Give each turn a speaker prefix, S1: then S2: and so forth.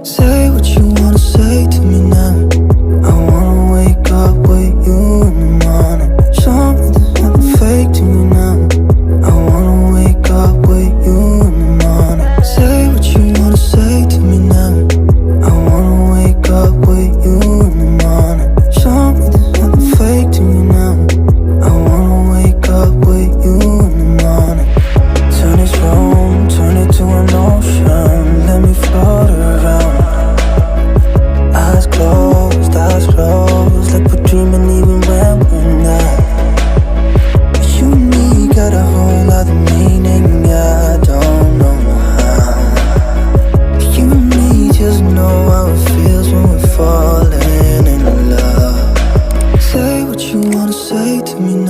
S1: Say what you wanna say to me now. I wanna wake up with you in the morning. Show me there's nothing fake to me now. I wanna wake up with you in the morning. Say what you wanna say to me now. I wanna wake up with you in the morning. Show me there's nothing fake to me now. I wanna wake up with you in the morning. Turn this room, turn it to an ocean. Let me float around. Eyes closed, like we're dreaming even when we're not. You and me got a whole other meaning, I don't know how. You and me just know how it feels when we're falling in love. Say what you wanna say to me now.